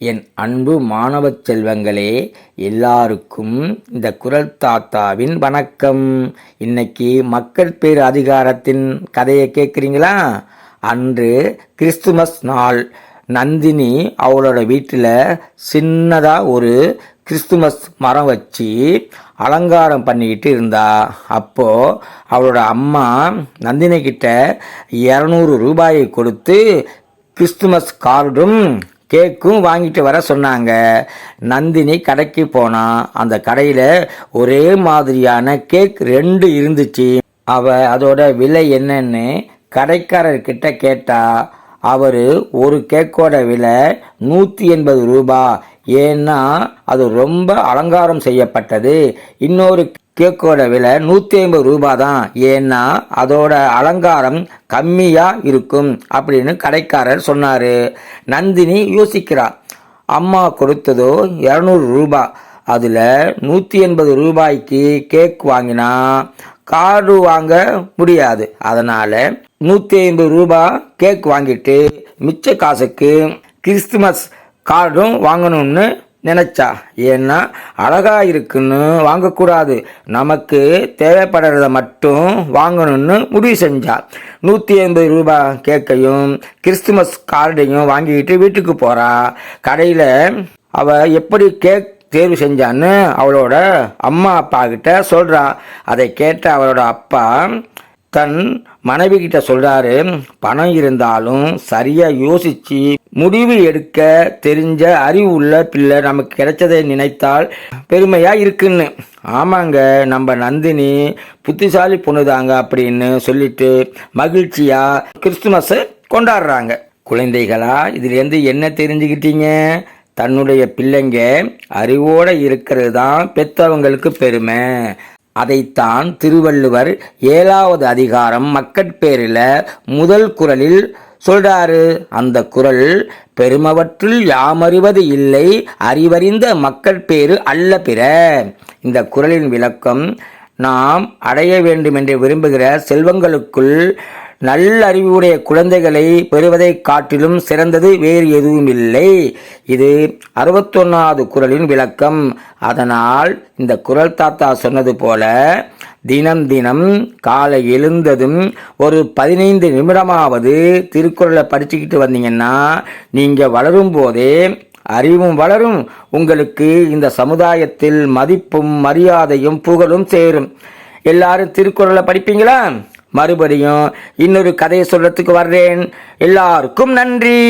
என் அன்பு மாணவ செல்வங்களே, எல்லாருக்கும் இந்த குரல் தாத்தாவின் வணக்கம். இன்னைக்கு மக்கள் பேர் அதிகாரத்தின் கதையை கேட்குறீங்களா? அன்று கிறிஸ்துமஸ் நாள். நந்தினி அவளோட வீட்டில் சின்னதாக ஒரு கிறிஸ்துமஸ் மரம் வச்சு அலங்காரம் பண்ணிக்கிட்டு இருந்தா. அப்போ அவளோட அம்மா நந்தினி கிட்ட 200 ரூபாயை கொடுத்து கிறிஸ்துமஸ் கார்டும் கேக்கும் வாங்கிட்டு வர சொன்னாங்க. நந்தினி கடைக்கு போனா. அந்த கடையில் ஒரே மாதிரியான கேக் 2 இருந்துச்சு. அவ அதோட விலை என்னன்னு கடைக்காரர்கிட்ட கேட்டா. அவரு ஒரு கேக்கோட விலை 180 ரூபாய். ஏன்னா அது ரொம்ப அலங்காரம் செய்யப்பட்டது. இன்னொரு கேக்கோட விலை 150 ரூபாய் தான். ஏன்னா அதோட அலங்காரம் கம்மியா இருக்கும் அப்படின்னு கடைக்காரர் சொன்னாரு. நந்தினி யோசிக்கிறா. அம்மா கொடுத்ததோ 200 ரூபாய். அதுல 180 ரூபாய்க்கு கேக் வாங்கினா கார்டு வாங்க முடியாது. அதனால 150 ரூபாய் கேக் வாங்கிட்டு மிச்ச காசுக்கு கிறிஸ்துமஸ் கார்டும் வாங்கணும்னு நினைச்சா. ஏன்னா அழகா இருக்குன்னு வாங்கக்கூடாது, நமக்கு தேவைப்படுறத மட்டும் வாங்கணும்னு முடிவு செஞ்சா. 180 ரூபாய் கேக்கையும் கிறிஸ்துமஸ் கார்டையும் வாங்கிக்கிட்டு வீட்டுக்கு போறா. கடையில் அவ எப்படி கேக் தேர்வு செஞ்சான்னு அவளோட அம்மா அப்பா கிட்ட சொல்றா. அதை கேட்ட அவளோட அப்பா தன் மனைவி கிட்ட சொல்றாரு, பணம் இருந்தாலும் சரியா யோசிச்சு முடிவு எடுக்க தெரிஞ்ச அறிவு உள்ள பிள்ளை நமக்கு கிடைச்சதை நினைத்தால் பெருமையா இருக்குன்னு. ஆமாங்க, நம்ம நந்தினி புத்திசாலி பொண்ணுதாங்க அப்படின்னு சொல்லிட்டு மகிழ்ச்சியா கிறிஸ்துமஸை கொண்டாடுறாங்க. குழந்தைகளா, இதுலேருந்து என்ன தெரிஞ்சுக்கிட்டீங்க? தன்னுடைய பிள்ளைங்க அறிவோட இருக்கிறது தான் பெற்றவங்களுக்கு பெருமை. அதைத்தான் திருவள்ளுவர் 7வது அதிகாரம் மக்கட்பேரில் முதல் குறளில் சொல்றாரு. அந்த குறள், பெருமவற்றுள் யாமறிவது இல்லை, அறிவறிந்த மக்கட்பேறு அல்ல பிற. இந்த குறளின் விளக்கம், நாம் அடைய வேண்டும் என்று விரும்புகிற செல்வங்களுக்குள் நல்லறிவுடைய குழந்தைகளை பெறுவதை காட்டிலும் சிறந்தது வேறு எதுவும் இல்லை. இது 61வது குறளின் விளக்கம். அதனால் இந்த குறள் தாத்தா சொன்னது போல தினம் தினம் காலை எழுந்ததும் ஒரு 15 நிமிடமாவது திருக்குறளை படிச்சுக்கிட்டு வந்தீங்கன்னா நீங்கள் வளரும் போதே அறிவும் வளரும். உங்களுக்கு இந்த சமுதாயத்தில் மதிப்பும் மரியாதையும் புகழும் சேரும். எல்லாரும் திருக்குறளை படிப்பீங்களா? மறுபடியும் இன்னொரு கதையை சொல்றதுக்கு வர்றேன். எல்லாருக்கும் நன்றி.